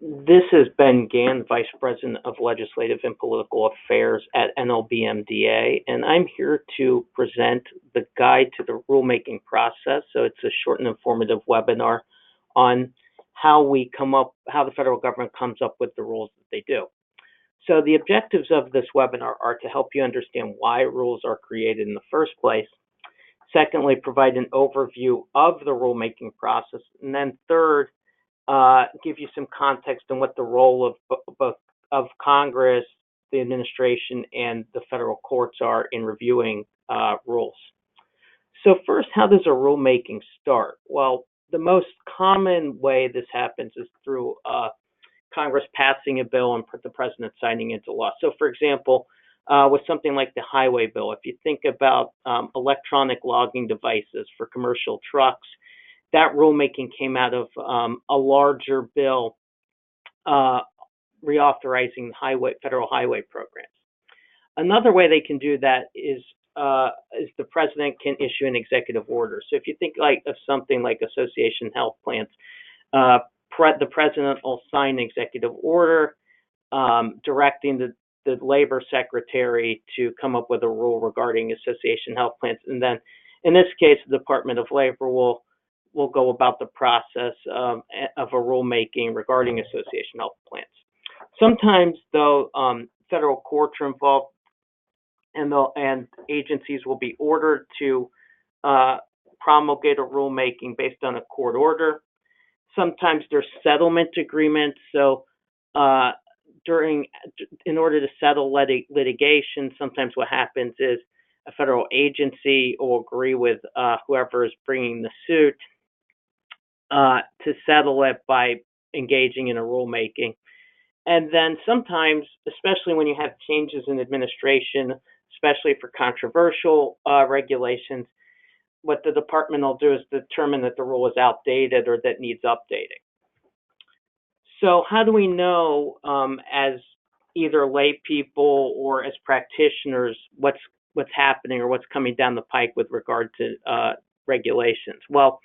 This is Ben Gann, Vice President of Legislative and Political Affairs at NLBMDA, and I'm here to present the guide to the rulemaking process. So it's a short and informative webinar on how the federal government comes up with the rules that they do. So the objectives of this webinar are to help you understand why rules are created in the first place. Secondly, provide an overview of the rulemaking process. And then third, give you some context on what the role of both of Congress, the administration, and the federal courts are in reviewing rules. So first, how does a rulemaking start? Well, the most common way this happens is through Congress passing a bill and the president signing into law. So, for example, with something like the highway bill, if you think about electronic logging devices for commercial trucks, that rulemaking came out of a larger bill reauthorizing federal highway programs. Another way they can do that is the president can issue an executive order. So if you think of something like association health plans, the president will sign an executive order directing the labor secretary to come up with a rule regarding association health plans, and then in this case, the Department of Labor will go about the process of a rulemaking regarding association health plans. Sometimes, though, federal courts are involved, and agencies will be ordered to promulgate a rulemaking based on a court order. Sometimes there's settlement agreements. So, in order to settle litigation, sometimes what happens is a federal agency will agree with whoever is bringing the suit to settle it by engaging in a rulemaking. And then sometimes, especially when you have changes in administration, especially for controversial regulations, what the department will do is determine that the rule is outdated or that needs updating. So how do we know as either lay people or as practitioners what's happening or what's coming down the pike with regard to regulations? Well,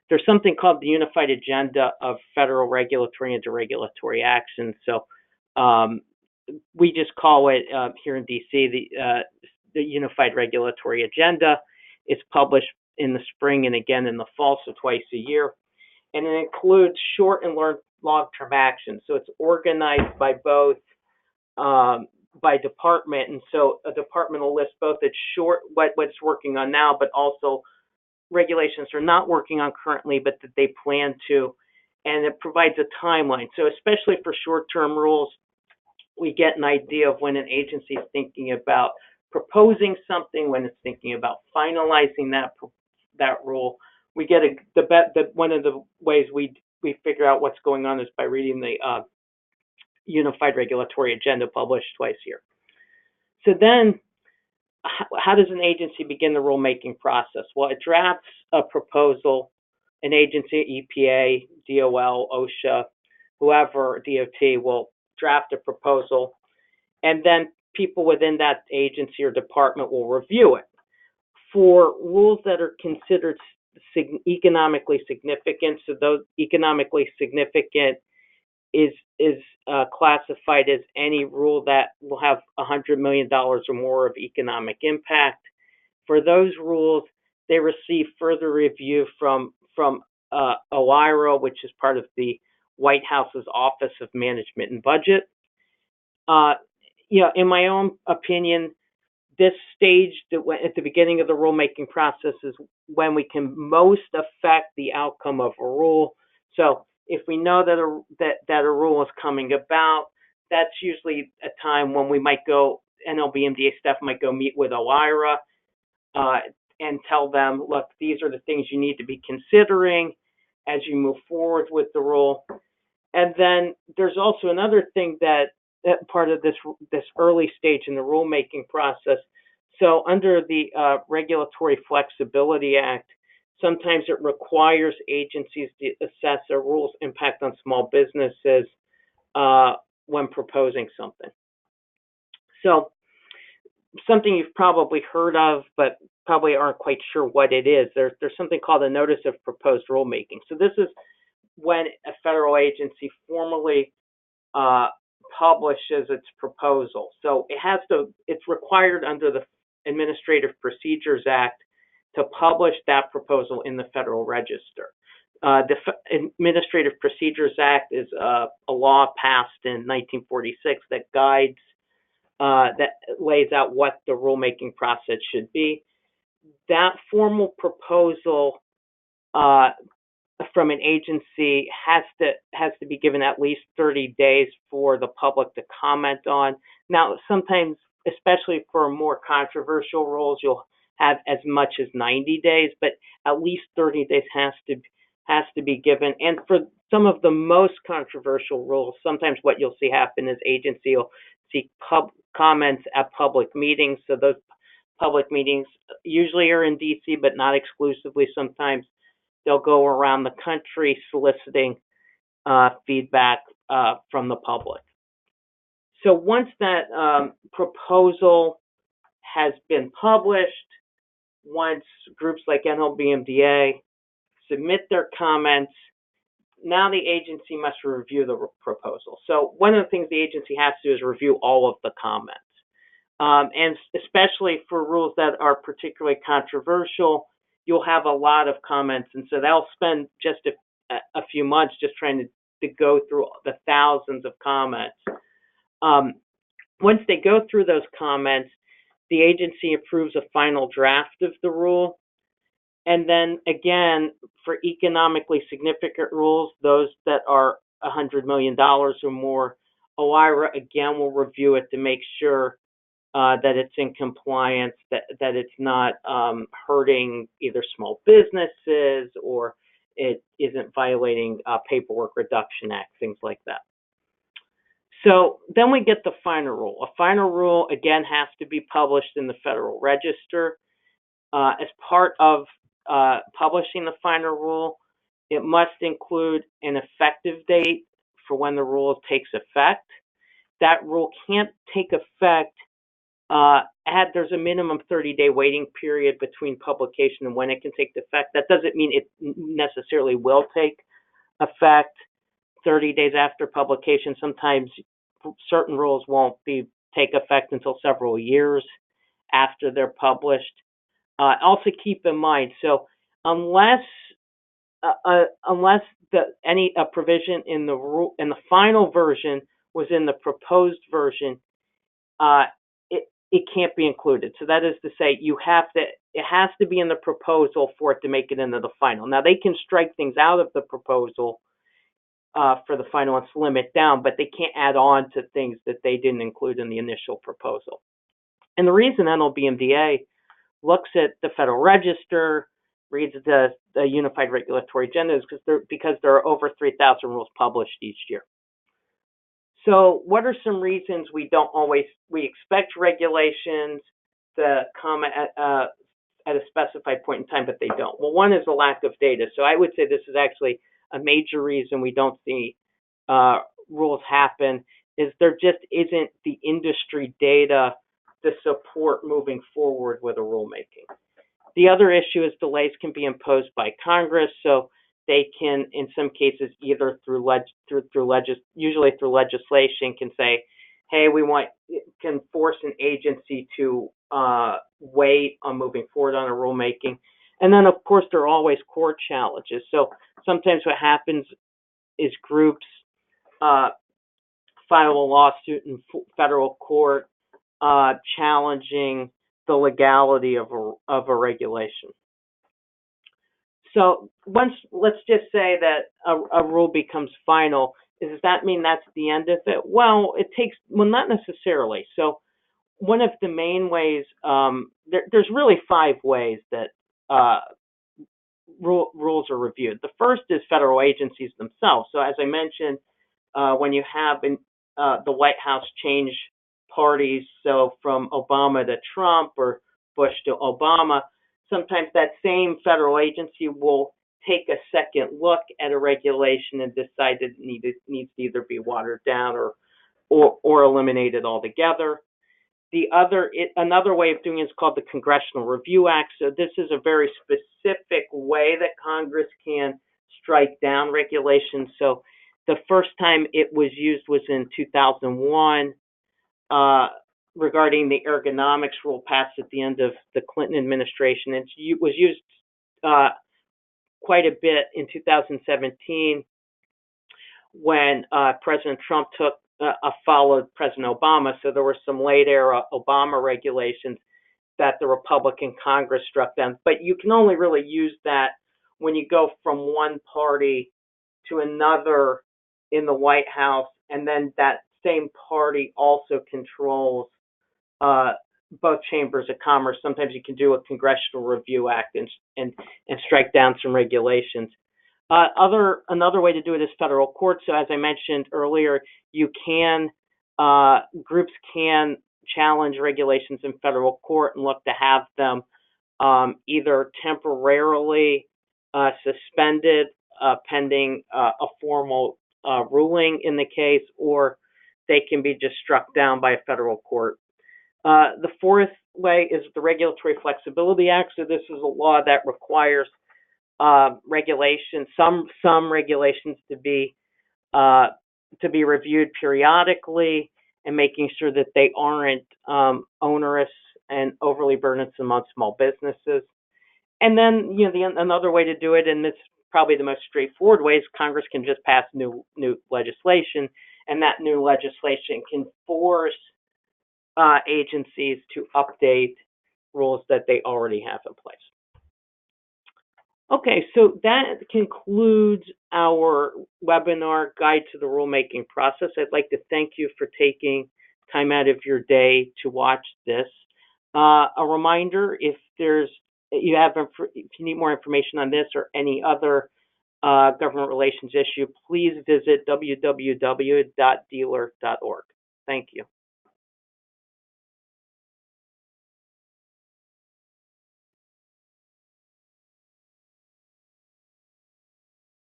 there's something called the Unified Agenda of Federal Regulatory and Deregulatory Action. So we just call it here in D.C. the Unified Regulatory Agenda. It's published in the spring and again in the fall, so twice a year. And it includes short and long-term actions. So it's organized by both by department. And so a department will list both its what's working on now, but also regulations they're not working on currently, but that they plan to. And it provides a timeline. So especially for short-term rules, we get an idea of when an agency is thinking about proposing something, when it's thinking about finalizing that rule. We get one of the ways we figure out what's going on is by reading the Unified Regulatory Agenda published twice a year. So then, how does an agency begin the rulemaking process? Well, it drafts a proposal. An agency, EPA, DOL, OSHA, whoever, DOT, will draft a proposal, and then people within that agency or department will review it. For rules that are considered economically significant, so those economically significant is classified as any rule that will have $100 million or more of economic impact. For those rules, they receive further review from OIRA, which is part of the White House's Office of Management and Budget. In my own opinion, this stage at the beginning of the rulemaking process is when we can most affect the outcome of a rule. So if we know that a rule is coming about, that's usually a time when we might go, NLBMDA staff might go meet with OIRA and tell them, look, these are the things you need to be considering as you move forward with the rule. And then there's also another thing that part of this early stage in the rulemaking process. So under the Regulatory Flexibility Act, sometimes it requires agencies to assess a rule's impact on small businesses when proposing something. So something you've probably heard of, but probably aren't quite sure what it is. There's something called a Notice of Proposed Rulemaking. So this is when a federal agency formally publishes its proposal. So it's required under the Administrative Procedures Act to publish that proposal in the Federal Register. The Administrative Procedures Act is a law passed in 1946 that guides, that lays out what the rulemaking process should be. That formal proposal from an agency has to be given at least 30 days for the public to comment on. Now, sometimes, especially for more controversial rules, you'll have as much as 90 days, but at least 30 days has to be given. And for some of the most controversial rules, sometimes what you'll see happen is agency will seek comments at public meetings. So those public meetings usually are in DC, but not exclusively. Sometimes they'll go around the country soliciting feedback from the public. So once that proposal has been published, once groups like NLBMDA submit their comments, now the agency must review the proposal. So one of the things the agency has to do is review all of the comments. And especially for rules that are particularly controversial, you'll have a lot of comments. And so they'll spend just a few months just trying to go through the thousands of comments. Once they go through those comments, the agency approves a final draft of the rule. And then again, for economically significant rules, those that are $100 million or more, OIRA again will review it to make sure that it's in compliance, that it's not hurting either small businesses or it isn't violating Paperwork Reduction Act, things like that. So then we get the final rule. A final rule, again, has to be published in the Federal Register. As part of publishing the final rule, it must include an effective date for when the rule takes effect. That rule can't take effect there's a minimum 30-day waiting period between publication and when it can take effect. That doesn't mean it necessarily will take effect 30 days after publication. Sometimes certain rules won't take effect until several years after they're published. Also keep in mind, so unless a provision in the final version was in the proposed version, it can't be included. So that is to say, it has to be in the proposal for it to make it into the final. Now they can strike things out of the proposal for the final and slim it down, but they can't add on to things that they didn't include in the initial proposal. And the reason NLBMDA looks at the Federal Register, reads the Unified Regulatory Agenda, is because there are over 3,000 rules published each year. So what are some reasons we expect regulations to come at a specified point in time, but they don't? Well, one is the lack of data. So I would say this is actually a major reason we don't see rules happen, is there just isn't the industry data to support moving forward with a rulemaking. The other issue is delays can be imposed by Congress, so they can, in some cases, either usually through legislation, can say, hey, can force an agency to wait on moving forward on a rulemaking. And then, of course, there are always court challenges. So sometimes what happens is groups file a lawsuit in federal court challenging the legality of a regulation. So let's just say that a rule becomes final. Does that mean that's the end of it? Well, not necessarily. So one of the main ways, there's really 5 ways that rules are reviewed. The first is federal agencies themselves. So as I mentioned, when you have the White House change parties, so from Obama to Trump or Bush to Obama, sometimes that same federal agency will take a second look at a regulation and decide that it needs to either be watered down or eliminated altogether. Another way of doing it is called the Congressional Review Act. So this is a very specific way that Congress can strike down regulations. So The first time it was used was in 2001 regarding the ergonomics rule passed at the end of the Clinton administration. It was used quite a bit in 2017 when President Trump followed President Obama. So there were some late era Obama regulations that the Republican Congress struck down. But you can only really use that when you go from one party to another in the White House, and then that same party also controls both chambers of commerce. Sometimes you can do a Congressional Review Act and strike down some regulations. Another way to do it is federal court. So as I mentioned earlier, groups can challenge regulations in federal court and look to have them either temporarily suspended pending a formal ruling in the case, or they can be just struck down by a federal court. The fourth way is the Regulatory Flexibility Act. So this is a law that requires regulations, some regulations to be reviewed periodically, and making sure that they aren't onerous and overly burdensome on small businesses. And then, another way to do it, and this is probably the most straightforward way, is Congress can just pass new legislation, and that new legislation can force agencies to update rules that they already have in place. Okay, so that concludes our webinar, Guide to the Rulemaking Process. I'd like to thank you for taking time out of your day to watch this. A reminder, if you need more information on this or any other government relations issue, please visit www.dealer.org. Thank you.